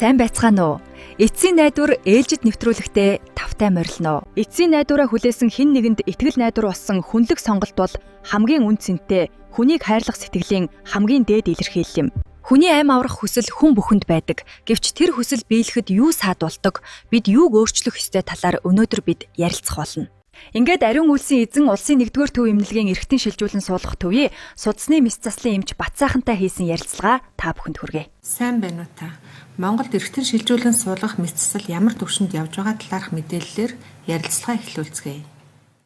Сайн байцгаана уу? Эцсийн найдвар ээлжид нэвтрүүлэгтээ тавтай морилно. Эцсийн найдвараа хүлээсэн хэн нэгэнд итгэл найдвар болсон хүнлэг сонголт бол хамгийн үн цэнтэй, хүнийг хайрлах сэтгэлийн хамгийн дээд илэрхийлэл юм. Хүний амь аврах хүсэл хүн бүхэнд байдаг. Гэвч тэр хүсэл биелэхэд юу саадуулдаг, бид юуг өөрчлөх ёстой талаар өнөөдөр бид ярилцах болно. Ингээд ариун үлсийн эзэн улсын 1-р төв эмнэлгийн эрхтэн шилжүүлэн суулгах төвийн судасны мэс заслын эмч Батсайхантай хийсэн ярилцлага та бүхэнд хүргэе. Сайн байна уу та? Монголд эрхтэн шилжүүлэн суулгах мэс засал ямар төвшөнд явж байгаа талаарх мэдээллээр ярилцлага эхлүүлцгээе.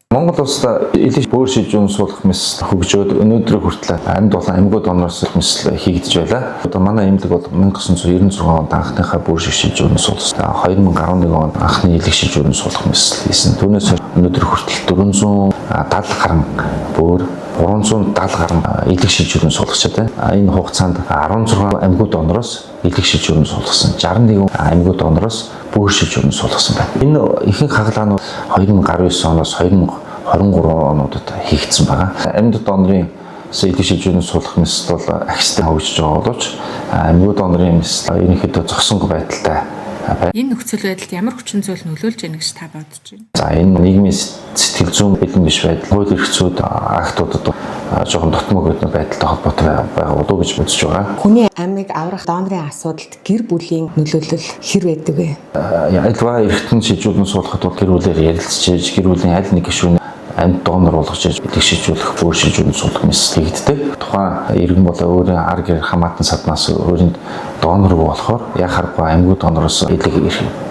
Монгол улсад элэг бүр шилжүүлэн суулгах мэс хөгжөөд өнөөдөр хүртэл амьд болон амьгууд оноос мэс хийгдэж байлаа. Одоо манай эмнэлэг бол 1996 онд анхныхаа бүр шилжүүлэн суулгасан. 2011 онд анхны элэг шилжүүлэн суулгах мэс хийсэн. Түүнээс өнөөдөр хүртэл 470 гаруй бүр 370 гаруй элэг шилжүүлэн суулгачаад байна. Энэ хугацаанд 16 амьгууд онороос элэг шилжүүлэн суулгасан. 61 амьгууд онороос бүр шилжүүлэн суулгасан байна. Энэ ихэнх хагалгаанууд 2019 оноос 2023 онуудад хийгдсэн байгаа. Амьд донорын элэг шилжүүлэн суулгах мэс бол ахистай хөгжиж байгаа боловч амьгууд донорын мэс ерөнхийдөө зогсонгүй байдалтай. Энэ нөхцөл байдалд ямар хүчин зүйл нөлөөлж байна гэж та бодож байна? За энэ нийгмийн сэтгэл зүйн бэлэн биш байдал, хууль эрх зүйд актуудад жоохон дотмог байдалтай холбоотой байгаа болов уу гэж бодож байгаа. Хүний амийг аврах донорын асуудалд гэр бүлийн нөлөөлөл хэр байдаг вэ? Альва эрхтэн шилжүүлэн суулгахад бол гэр бүлээр ярилцж, гэр бүлийн аль нэг гишүүн амьд донор болгож элэг шилжүүлэх, бүр шилжүүлэн суулгах мэс хийгддэг. Тухайн иргэн бол өөрөө ар гэр хамаатан саднаас өөрөнд доноргүй болохоор яг харахгүй амьгууд донороос элэг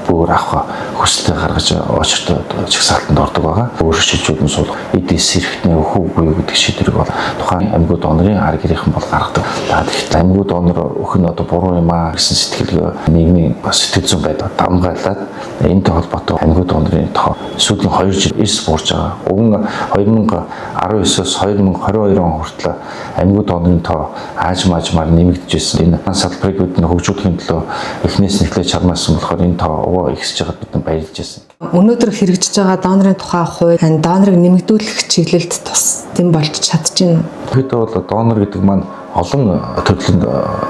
бүр авах хүсэлтэй гаргаж очиртой чагсаалтанд ордог байгаа. Бүр шилжүүлэн суулгах эдис эрхтний өхөөгүй гэдэг шийдвэрийг бол тухайн амьгууд донорын ар гэрийнхэн бол гаргадаг. Тэгэхээр амьгууд донор өхөн одоо буруу юм аа гэсэн сэтгэлгээ нийгмийн сэтгэл зүйн байдал дамгаалаад энэтэй холбоотой амьгууд донорын тоо сүүлийн 2 жил эрс буурж байгаа. Уг нь 2019-оос 2022 он хүртэл амьгууд донорын тоо аажмаар нэмэгдэж байсан. Энэ салбарыг бид хөгжүүлэхийн төлөө эхнээс нь эхлэж чармаасан болохоор энэ тоо ихсэж байгаад бид баярлж байсан. Өнөөдөр хэрэгжиж байгаа донорын тухай хууль донорыг нэмэгдүүлэх чиглэлд тусдсан болж чадчихна. Тэгэхдээ бол донор гэдэг маань олон төрлийн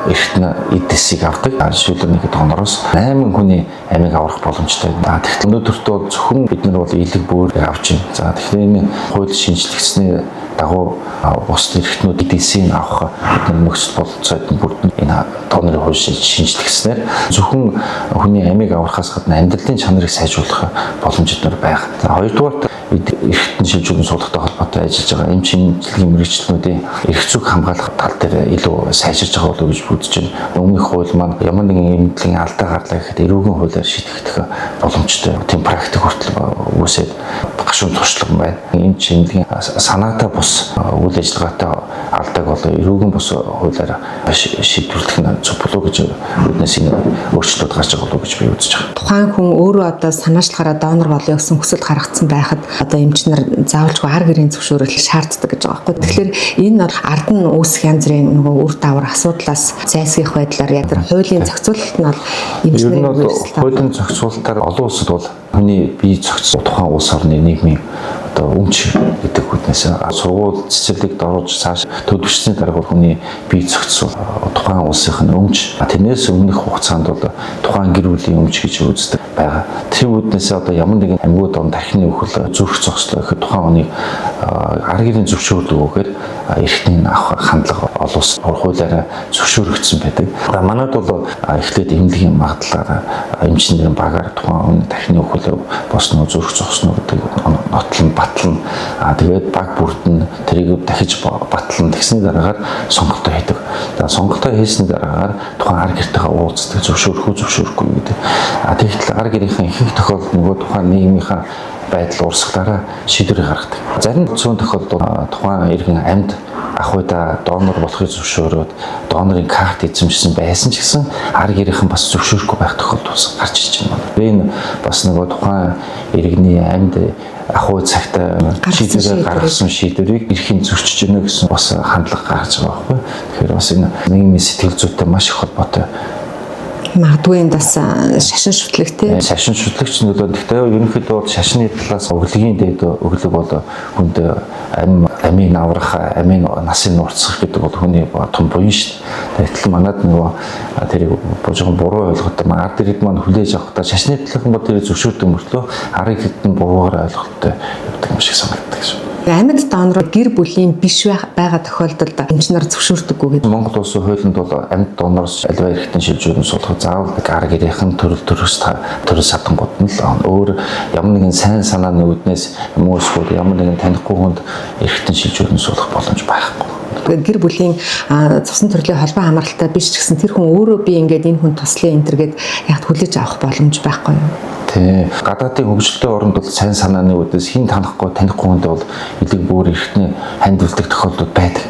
эрхтэн эдисийг авдаг. Жишээлбэл нэг донороос 8 хүний амийг аврах боломжтой. Тэгэхээр өнөөдөртөө зөвхөн бид нар бол элэг бүрийг авч байна. За тэгэхээр энэ хууль шинжлэгдсэний дагуу бус эрхтнүүд эдисийг авах бид нар нөхцөл болцоод бүрдэн энэ донорын хууль шинжлэгдснээр зөвхөн хүний амийг аврахаас гадна амьдралын чанарыг сайжруулах боломжтой байх. За хоёрдугаар эрхтэн шилжүүлэн суулгахтай холбоотой ажиллаж байгаа эмч эмнэлгийн мэргэжлүүдийн эрх зүйг хамгаалах тал дээр илүү сайжирч байгаа болов уу гэж бодож байна. Өмнөх хууль маань ямар нэгэн эмнэлгийн алдаа гарлаа гэхэд эрүүгийн хуулиар шийдэгдэх боломжтой. Тийм практик хүртэл үүсээд гашуун туршлага байна. Эмч эмнэлгийн санаатай бус үйл ажиллагаатай алдааг бол эрүүгийн бус хуулиар шийдвэрлэх нь зөв болов уу гэж үүднээс энэ өөрчлөлт гарч байгаа болов уу гэж би үзэж байгаа. Тухайн хүн өөрөө одоо санаачлахаараа донор болё гэсэн хүсэл гаргацсан байхад одоо эмч нар заавалжгүй ар гэрийн зөвшөөрөл шаарддаг гэж байгаа байхгүй. Тэгэхээр энэ ард нь үүсэх янз бүрийн нөгөө үр дагавар асуудлаас зайлсхийх байдлаар яг тэр хуулийн зохицуулалт нь бол эмч нарын хуулийн зохицуулалтаар олон улсад бол хүний бие зохицсон тухайн улс орны нийгмийн одоо өмч гэдэг хүтнээс сургууль цэцэрлэгт оруулж цааш төлөвшсөний дараа хүний бие зохицсон тухайн улсынх нь өмч тэрнээс өмнөх хугацаанд бол тухайн гэр бүлийн өмч гэж үздэг байгаа. Тэр үүднээс одоо ямар нэгэн амьгууд он тархины өхөл зүрх зогслоо гэхэд тухайн хүний ар гэрийн зөвшөөрлөгөөр эрхтнийг авах хандлага олон улс хуулиараа зөвшөөрөгдсөн байдаг. Манайд бол эхлээд эмнэлгийн магадлалаар эмчнэрийн багаар тухайн хүний тархины өхөл босноо зүрх зогсноо гэдэг нотлон батлан тэгээд баг бүрдэн тэрийг дахиж батлан тэгсний дараагаар сонголтоо хийдэг. За сонголтоо хийсний дараагаар тухайн ар гэртэйгээ уулздаг зөвшөөрөх үү зөвшөөрөхгүй гэдэг. Тэгэхдээ ар гэрийнхэн ихэнх тохиолдолд нөгөө тухайн нийгмийнхаа байдал урсгалаараа шийдвэр гаргадаг. Зарим зүүн тохиолдолд тухайн иргэн амьд ах уйда донор болохыг зөвшөөрөөд донорын карт эзэмшсэн байсан ч гэсэн ар гэрийнхэн бас зөвшөөрөхгүй байх тохиолдол гарч ирж байна. Энэ бас нөгөө тухайн иргэний амьд ах уй цагта шийдвэр гаргасан шийдвэрийг эрхийн зөрчиж өгнө гэсэн бас хандлага гарч байгаа байхгүй. Тэгэхээр бас энэ нийгмийн сэтгэл зүйтэй маш их холбоотой. Магадгүй энэ бас шашин шүтлэг тий. Шашин шүтлэгч нөлөө. Гэхдээ ерөнхийдөө шашны талаас өглөгийн дээд өглөг бол хүнд амь амийн аврах, амийн насын нууцсах гэдэг бол хүний том буян шүү дээ. Тэгтэл манад нөгөө тэрийг жоохон буруу ойлгоход ард иргэд маань хүлээж авахдаа шашны төлөв бол тэрийг зөвшөөрдөг мөртлөө ард иргэд нь буруугаар ойлголттой явдаг юм шиг санагддаг шүү. Амьд донор гэр бүлийн биш байгаа тохиолдолд эмчнэр зөвшөөрдөггүй гэдэг. Монгол улсын хуулинд бол амьд донороос аливаа эрхтэн шилжүүлэн суулгах заавал арга гэрийнхэн төрөл садангууд нь л өөр ямар нэгэн сайн санааны үүднээс хүмүүсүүд ямар нэгэн танихгүй хүнд эрхтэн шилжүүлэн суулгах боломж байхгүй. Гэр бүлийн цусан төрлийн холбоо хамааралтай биш ч гэсэн тэр хүн өөрөө би ингээд энэ хүн туслая энэ төргээд яг хүлээж авах боломж байхгүй юу? Тий. Гадаадын хөгжилтэй оронд бол сайн санааны үүдээс хин танихгүй хүндээ бол элэг бүр эрхтний хандвалдаг тохиолдол байдаг.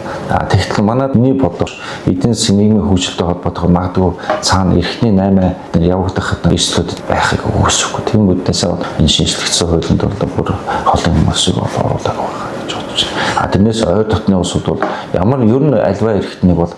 Тэгтэл манайд миний бодлоор эдийн засгийн нийгмийн хөгжилтэй холбоотойгоор магадгүй цаана эрхтний 8 явагдах эрсдлүүд байхыг үгүйсэхгүй. Тийм үднээс энэ шинжлэгдсэн хуулинд бол бүр холын хүмүүсийг оруулаад байгаа гэж бодож байна. Тэрнээс ойр дотны улсууд бол ямар ер нь аливаа эрхтнийг бол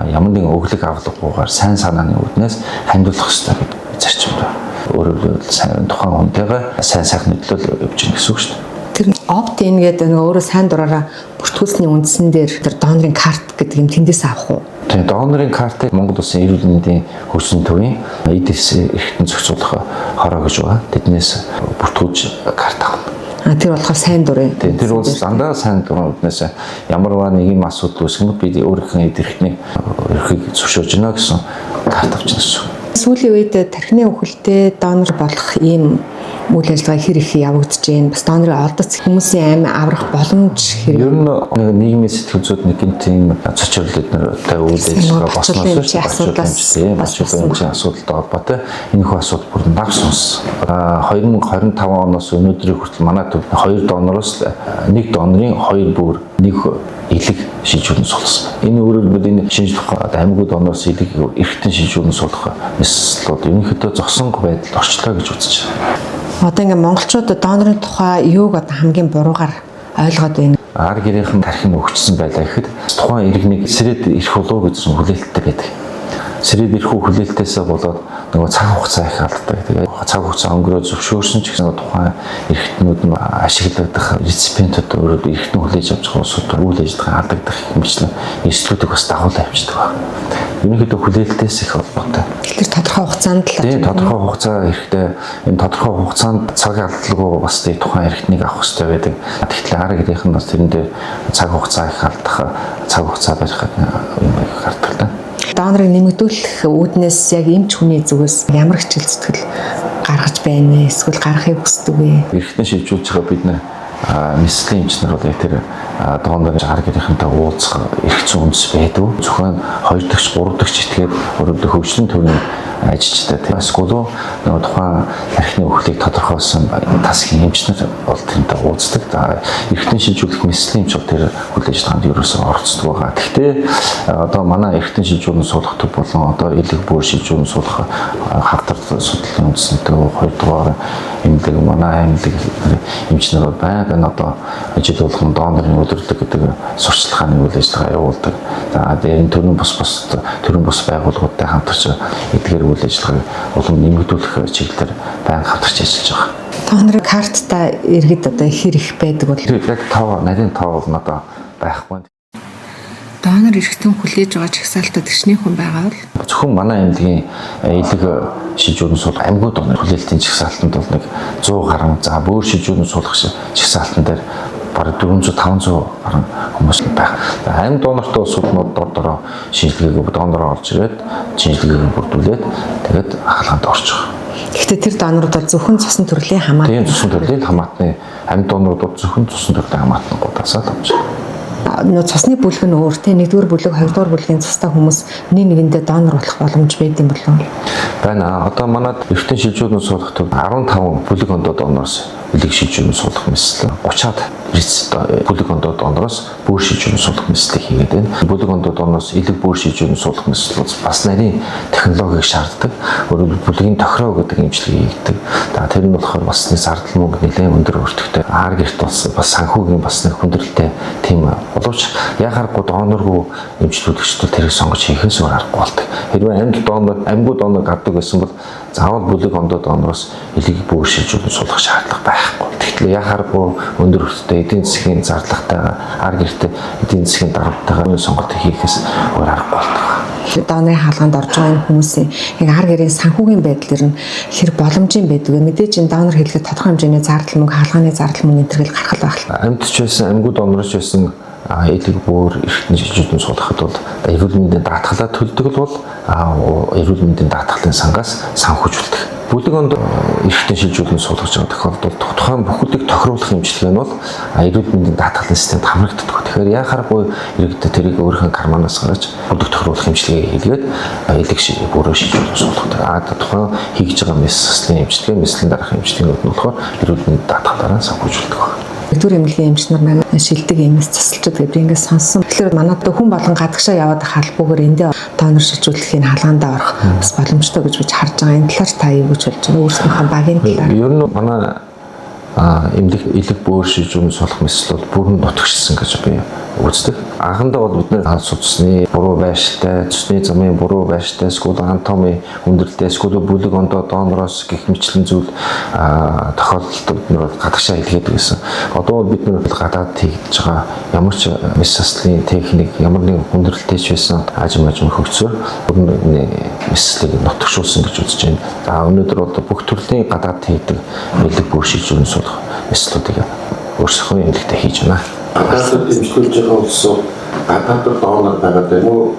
ямар нэгэн өглөг авлаггүйгээр сайн санааны үүднээс хандвалах хэрэгтэй гэдэг зарчим байна. Өөрөөр сайн тухайн хүнтэйгээ сайн сайхан нөлөөлөл явж гин гэсэн үг шүү дээ. Тэр опт-ин гэдэг нөгөө өөрөө сайн дураараа бүртгүүлсний үндсэн дээр тэр донорын карт гэдэг юм тэндээс авах уу? Тэгээ донорын картыг Монгол Улсын эрүүл мэндийн хөгжлийн төвийн эдис эрхтэн зохицуулах хороо гэж байгаа. Тэднээс бүртгүүлж карт авах. Тэр болохоор сайн дурын. Тэр бол дандаа сайн дурын үднээс ямар нэг юм асуудал үүсгэнэ бид өөрийнхөө эрхтний эрхийг зөвшөөрж гинэ гэсэн карт авч гэсэн. Сүүлийн үед тархины өвөлтэй донор болох ийм үйл ажиллагаа хэр их явагдаж байна. Бас донорын олдоц хүмүүсийн амь аврах боломж хэр. Ер нь нийгмийн сэтгэл зүйд нэг тийм цочрлолтой үйл ажиллагаа болсноос асуудалтай асуудалтай холбоотой энэхүү асуудал бүр баг сонс. 2025 оноос өнөөдрийн хүртэл манай төв 2 донороос 1 донорын 2 бүр нэг элэг шилжүүлэн суулгасан. Энэ өөрөөр энэ шинжлэх ухааны аймагуд донороос элэг эрхтэн шилжүүлэн суулгах эсвэл ерөнхийдөө зогсонго байдал орчлоо гэж үзэж байна. Одоо ингээм монголчууд донорын тухай юуг одоо хамгийн буруугаар ойлгоод байна. Арга гэрийнхэн тархин өгчсөн байлаа гэхэд тухайн иргэнийг сэрээд ирэх болов гэсэн хүлээлттэй байдаг. Сэрээд ирэх хүлээлтээсээ болоод нөгөө цаг хугацаа их алддаг. Тэгээ цаг хугацаа өнгөрөө зөвшөөрсөн ч гэсэн тухайн эрхтнүүд нь ашиглагдах реципиентүүд өөрөө эрхтэн хүлээж авч байгаа улсууд үйл ажиллагаа алдагдах хэмжлэн эрсдлүүдийг бас дагуулж авчдаг байна. Ерөнхийдөө хүлээлтээс их холбоотой. Тэгэхээр тодорхой хугацаанд л тийм тодорхой хугацаа хэрэгтэй. Энэ тодорхой хугацаанд цаг алдалгүй бас тухайн эрхтнийг авах хэрэгтэй байдаг. Тэгэхээр арга гэрийнхэн бас тэрэн дээр цаг хугацаа их алдах, цаг хугацаа барих юм гардаг л да. Донорыг нэмэгдүүлэх үүднээс яг эмч хүний зүгээс ямар хичээл зүтгэл гаргаж байна вэ? Эсвэл гаргахыг хүсдэг вэ? Эрхтэн шилжүүлж байгаа бид нэр нислэгийн эмчнэр бол тэр донорын арга гэрийнхэнтэй уулзах эрх зүйн үндэс байдаг. Зөвхөн 2 дахь 3 дахь этгээд өөрөөр хөгжлийн төвийн ажилчтай тийм эсвэл нөгөө тухайн тархины өвхлийг тодорхойлсон тасгийн эмчнэр бол тэрнтэй уулздаг. Эрхтэн шилжүүлэх нислэгийн эмч бол тэр үйл ажиллагаанд ерөөсөө оролцдог байгаа. Гэхдээ одоо манай эрхтэн шилжүүлэн суулгах төв болон одоо элэг бүр шилжүүлэн суулгах хавдар судлалын үндэснтэй 2 дугаар эмнэлэг манай эмнэлэг эмчнэр бол байнга одоо жил болгон донорын өдөрлөг гэдэг сурчлагын үйл ажиллагаа явуулдаг. За энэ төрийн бус байгууллагуудтай хамтарч эдгээр үйл ажиллагааг улам нэмэгдүүлэх чиглэлээр байнга хамтарч ажиллаж байгаа. Донорын карттай иргэд одоо хэр их байдаг бол яг нарийн тав бол надад байхгүй. Донор эрхтэн хүлээж байгаа чагсаалтад гэрчний хүн байгаа бол зөвхөн манай эмнэлгийн элэг шилжүүлэн суулгах аймагуд донор хүлээлтийн чагсаалтанд бол нэг 100 гаруй за бүр шилжүүлэн суулгах чагсаалтан дээр бараг 400-500 гаруй хүмүүс байна. Амьд донортой улсууднууд дороо шинжилгээг донороо олж ирээд шинжилгээг бүрдүүлээд тэгээд хаалганд орж байгаа. Гэхдээ тэр доноруудад зөвхөн цусан төрлийн хамаатан. Тийм цусан төрлийн хамаатны амьд доноруудад зөвхөн цусан төрлийн хамаатнуудаас л авч байгаа. Нөө цусны бүлэг нь өөртөө 1-р бүлэг 2-р бүлгийн цустай хүмүүс нэгэндээ донор болох боломж байдаг юм болов уу? Байна. Одоо манад эрхтэн шилжүүлэн суулгах төв 15 бүлэг ондоо донороос элэг шилжүүлэн суулгах мэтлээ 30-аад бүлэг ондоо донороос бүр шилжүүлэн суулгах мэтлээ хийгээд байна. Бүлэг ондоо донороос элэг бүр шилжүүлэн суулгах мэтлэл бас нарийн технологиг шаарддаг. Өөрөөр бүлгийн тохироо гэдэг эмчилгээ хийгдэг. Тэр нь болохоор бас нэг зардал мөнгө нэлээд өндөр өртөгтэй. Арга гэрт бас санхүүгийн бас нэг хүндрэлтэй тийм боловч яхааргүй доноргүй эмчлүүлэгчдүүд тэрийг сонгож хийхээс өөр аргагүй болдог. Хэрвээ амьгуу донор гаддаг байсан бол заавал бүлэг ондоо донороос элийг бүр шилжүүлэн суулгах шаардлага байхгүй. Гэтэл яхааргүй өндөр өртөө эдийн засгийн зардалтайгаа ар гэртээ эдийн засгийн дарамттайгаа сонголт хийхээс өөр аргагүй болдог. Дооны хаалганд орж байгаа энэ хүмүүсийн яг ар гэрийн санхүүгийн байдал нь хэр боломжийн байдаг вэ? Мэдээж энэ донор хэлгээд тодорхой хэмжээний зардал мөнгө, хаалганы зардал мөнгө энэ төрөл гарах байх. Амьдч байсан, амьгууд онороч байсан элэг бүр эргэтэн шилжүүлэн суулгахад бол эрүүл мэндийн даатгалаа төлдөг бол эрүүл мэндийн даатгалын сангаас санхүүжүүлдэг. Бүлэг онд эргэтэн шилжүүлэн суулгаж байгаа тохиолдолд тухайн бүхэлдийг тохируулах хэмжлэг нь бол эрүүл мэндийн даатгалын системд хамрагддаг. Тэгэхээр яхааргүй иргэдэд тэрийг өөрийнхөө карманаас гаргаж бүлэг тохируулах хэмжлэгээ хийгээд элэг бүрөө шилжүүлэн суулгадаг. Тухайн хийж байгаа мэс заслын хэмжлэгээ, мэслийн дараах хэмжлэгнүүд нь болохоор эрүүл мэндийн даатгалаараа санхүүжүүлдэг байна. Нэгдүгээр эмнэлгийн эмчнэр маань шилдэг эмээс засалчод гэдэг ингээд сонссон. Тэгэхээр манайд хүн болгон гадагшаа яваад халбуугаар эндээ донор шилжүүлэхийн хаалгандаа орох бас боломжтой гэж харж байгаа. Энэ талаар та юу гэж болж байна? Өөрсдийнхөө багийн талаар. Ер нь манай эмнэлэг элэг бөөр шилжүүлэн суулгах мэслүүд бүрэн нутагшилсан гэж би үздэг. Анхандаа бол бид нэр судасны буруу байштай, цусны замын буруу байштай, эсвэл анатомийн хүндрэлтэй, эсвэл бүлэг ондоо донороос гэх мэтлэн зүйл тохиолдолд бид нэр гадагшаа илгээдэг гэсэн. Одоо бол бид нэр гадаад хийгдэж байгаа ямар ч мэс заслын техник, ямар нэгэн хүндрэлтэй ч байсан ажим хөгцөөр бүрэн мэслийг нутагшуулсан гэж үзэж байна. За өнөөдөр бол бүх төрлийн гадаад хийдэг элэг бөөр шилжүүлэн суулгах мэслүүдийг өөрсдөө эмнэлэгтээ хийж байна. Гадаад эмчлүүлж байгаа улсууд гадаад донор байгаа юм уу?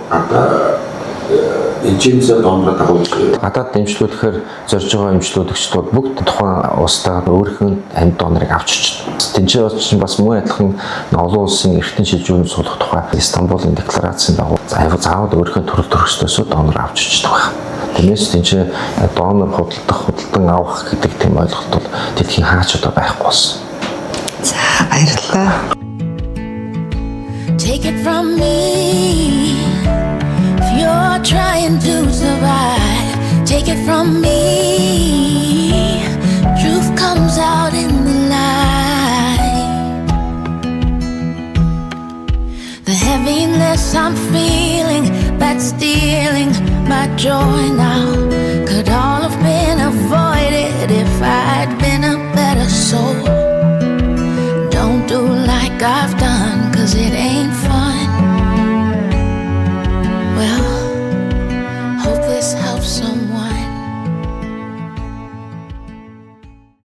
Эцэмсээ донор дагуулж гадаад эмчлүүлэхээр зорж байгаа эмчлүүлэгчдүүд бүгд тухайн улстай өөрийнхөө амьд донорыг авч очно. Тэнцээ бас мөн адилхан олон улсын эртэн шилжүүлэн суулгах тухай Стамбулын декларацийн дагуу заавал өөрийнхөө төрөл төрөстөөсөө донор авч очдог байна. Тиймээс тэнцээ донор худалдан авах гэдэг тийм ойлголт бол дэлхийн хаач одоо байхгүй болсон. За баярлалаа. Take it from me if you're trying to survive. Take it from me. Truth comes out in the light. The heaviness I'm feeling that's stealing my joy now could all have been avoided if I'd been a better soul. Don't do like I've done, 'cause it ain't fair.